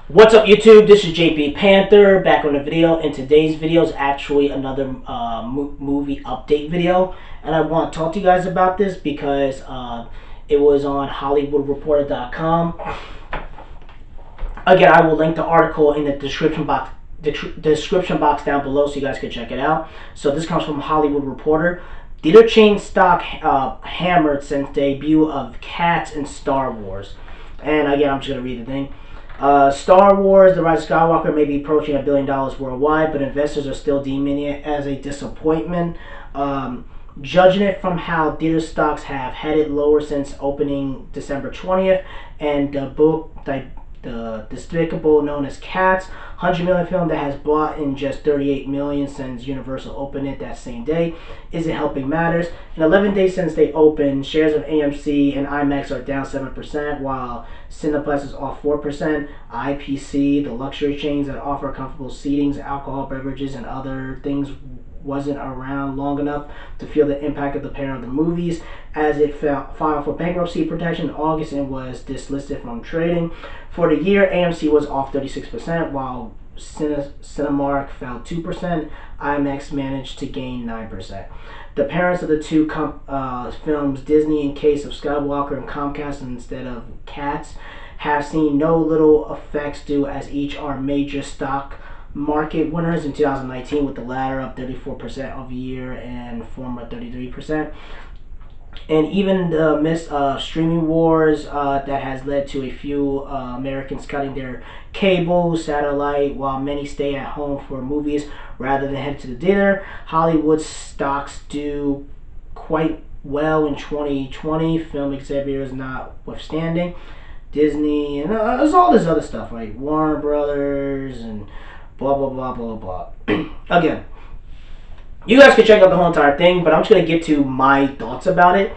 What's up YouTube? This is JP Panther back on the video, and today's video is actually another movie update video, and I want to talk to you guys about this because it was on HollywoodReporter.com. Again, I will link the article in the description box down below so you guys can check it out. So this comes from Hollywood Reporter. Theater chain stock hammered since debut of Cats and Star Wars. And again, I'm just going to read the thing. Star Wars: The Rise of Skywalker may be approaching $1 billion worldwide, but investors are still deeming it as a disappointment. Judging it from how theater stocks have headed lower since opening December 20th, and the despicable known as Cats, $100 million film that has bought in just $38 million since Universal opened it that same day, isn't helping matters. In 11 days since they opened, shares of AMC and IMAX are down 7%, while Cineplex is off 4%. IPC, the luxury chains that offer comfortable seatings, alcohol, beverages, and other things, wasn't around long enough to feel the impact of the pair of the movies, as it filed for bankruptcy protection in August and was dislisted from trading. For the year, AMC was off 36%, while Cinemark fell 2%. IMAX managed to gain 9%. The parents of the two films, Disney in case of Skywalker and Comcast instead of Cats, have seen no little effects due as each are major stock market winners in 2019, with the latter up 34% of year and former 33%. And even the midst of streaming wars that has led to a few Americans cutting their cable, satellite, while many stay at home for movies rather than head to the theater, Hollywood stocks do quite well in 2020, film exhibitors notwithstanding. Disney and there's all this other stuff, right? Warner Brothers and blah blah blah blah blah. Again, you guys can check out the whole entire thing, but I'm just gonna get to my thoughts about it.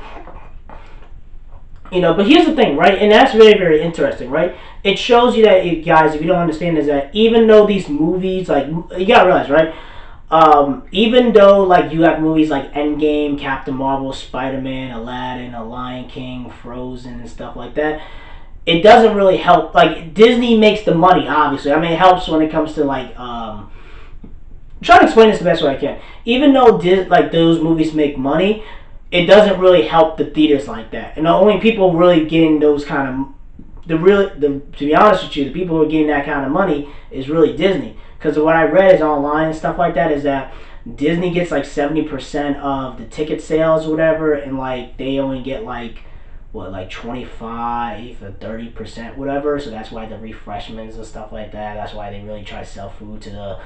But here's the thing, right? And that's very, very interesting, right? It shows you that, if you don't understand, is that even though these movies, like, you gotta realize, right? Even though, like, you have movies like Endgame, Captain Marvel, Spider-Man, Aladdin, A Lion King, Frozen, and stuff like that, it doesn't really help. Like, Disney makes the money, obviously. I mean, it helps when it comes to, like, I'm trying to explain this the best way I can. Even though those movies make money, it doesn't really help the theaters like that. And the only people really getting those kind of to be honest with you, the people who are getting that kind of money is really Disney. Because what I read is online and stuff like that is that Disney gets like 70% of the ticket sales or whatever, and like they only get like 25 or 30%, whatever. So that's why the refreshments and stuff like that, that's why they really try to sell food to the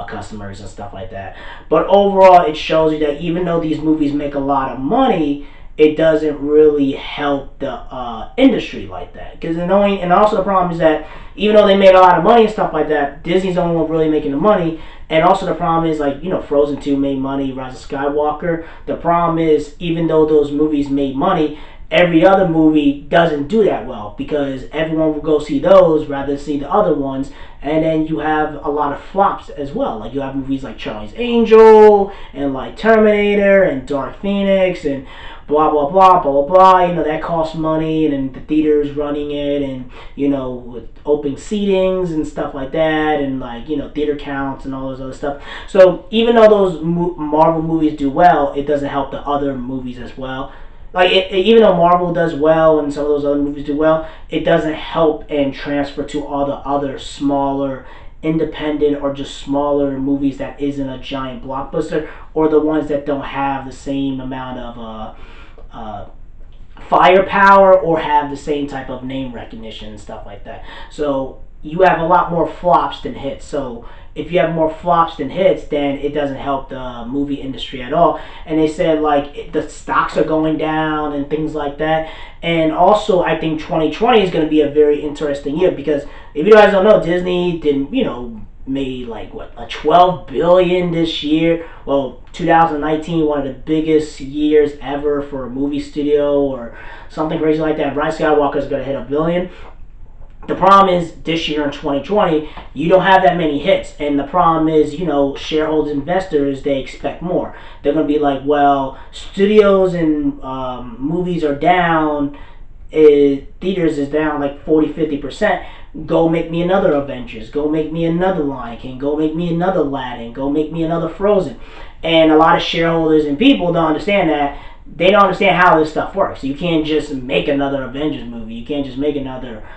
customers and stuff like that. But overall, it shows you that even though these movies make a lot of money, it doesn't really help the industry like that. And also the problem is that even though they made a lot of money and stuff like that, Disney's the only one really making the money. And also the problem is, like, Frozen 2 made money, Rise of Skywalker. The problem is, even though those movies made money, every other movie doesn't do that well because everyone will go see those rather than see the other ones. And then you have a lot of flops as well. Like, you have movies like Charlie's Angel and like Terminator and Dark Phoenix and blah blah blah blah blah blah. That costs money, and then the theaters running it, and with open seatings and stuff like that, and like theater counts and all those other stuff. So even though those Marvel movies do well, it doesn't help the other movies as well. Like, even though Marvel does well and some of those other movies do well, it doesn't help and transfer to all the other smaller, independent, or just smaller movies that isn't a giant blockbuster, or the ones that don't have the same amount of firepower or have the same type of name recognition and stuff like that. So you have a lot more flops than hits. So if you have more flops than hits, then it doesn't help the movie industry at all. And they said, like, the stocks are going down and things like that. And also, I think 2020 is going to be a very interesting year because if you guys don't know, Disney made like a $12 billion this year. Well, 2019, one of the biggest years ever for a movie studio or something crazy like that. Rise of Skywalker is going to hit $1 billion. The problem is, this year in 2020, you don't have that many hits. And the problem is, shareholders, investors, they expect more. They're going to be like, well, studios and movies are down theaters is down like 40-50%. Go make me another Avengers. Go make me another Lion King. Go make me another Aladdin. Go make me another Frozen. And a lot of shareholders and people don't understand that. They don't understand how this stuff works. You can't just make another Avengers movie. You can't just make another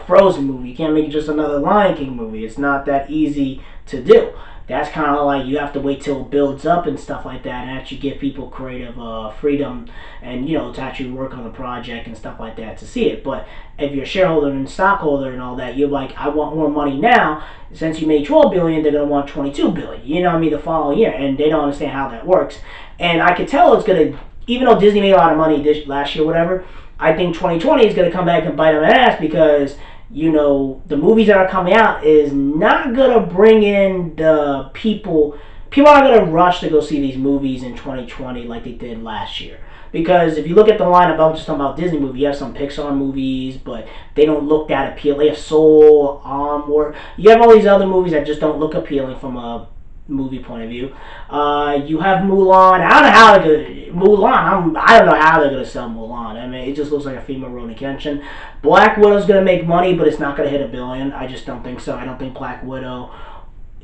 Frozen movie. You can't make just another Lion King movie. It's not that easy to do. That's kind of like you have to wait till it builds up and stuff like that, and actually give people creative freedom and to actually work on the project and stuff like that to see it. But if you're a shareholder and stockholder and all that, you're like, I want more money now. Since you made $12 billion, they're gonna want $22 billion. You know what I mean? The following year, and they don't understand how that works. And I could tell it's gonna, even though Disney made a lot of money last year, whatever. I think 2020 is gonna come back and bite them in the ass because the movies that are coming out is not going to bring in the people. People aren't going to rush to go see these movies in 2020 like they did last year. Because if you look at the lineup, I'm just talking about Disney movies, you have some Pixar movies, but they don't look that appealing. They have Soul, Onward. You have all these other movies that just don't look appealing from a movie point of view. You have Mulan. I don't know how they're gonna I don't know how they're gonna sell Mulan. I mean, it just looks like a female Rurouni Kenshin. Black Widow's gonna make money, but it's not gonna hit $1 billion. I just don't think so. I don't think Black Widow.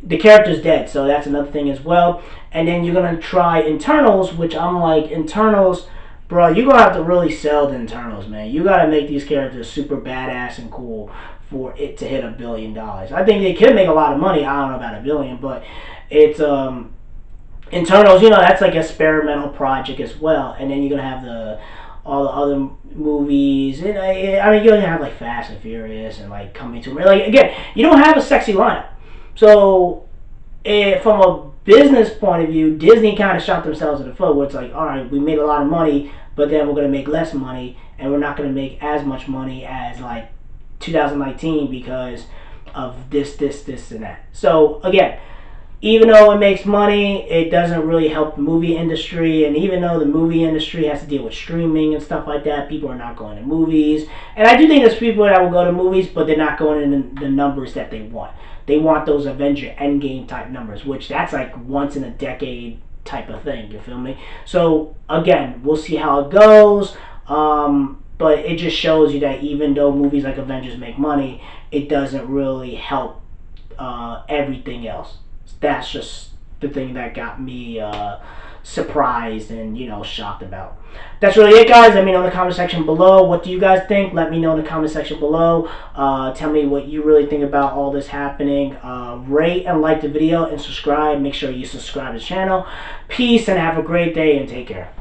The character's dead, so that's another thing as well. And then you're gonna try Internals, which I'm like, Internals, bro. You're gonna have to really sell the Internals, man. You gotta make these characters super badass and cool for it to hit $1 billion. I think they could make a lot of money. I don't know about $1 billion, but it's Internals, that's like an experimental project as well. And then you're gonna have all the other movies. And I mean, you're gonna have like Fast and Furious and like Coming to America. Like again, you don't have a sexy lineup. So from a business point of view, Disney kind of shot themselves in the foot. Where it's like, all right, we made a lot of money, but then we're gonna make less money, and we're not gonna make as much money as like 2019 because of this, and that. So again, even though it makes money, it doesn't really help the movie industry. And even though the movie industry has to deal with streaming and stuff like that, people are not going to movies. And I do think there's people that will go to movies, but they're not going in the numbers that they want. They want those Avenger Endgame type numbers, which that's like once in a decade type of thing. You feel me? So again, we'll see how it goes. But it just shows you that even though movies like Avengers make money, it doesn't really help everything else. That's just the thing that got me surprised and shocked about. That's really it, guys. Let me know in the comment section below. What do you guys think? Let me know in the comment section below. Tell me what you really think about all this happening. Rate and like the video and subscribe. Make sure you subscribe to the channel. Peace and have a great day and take care.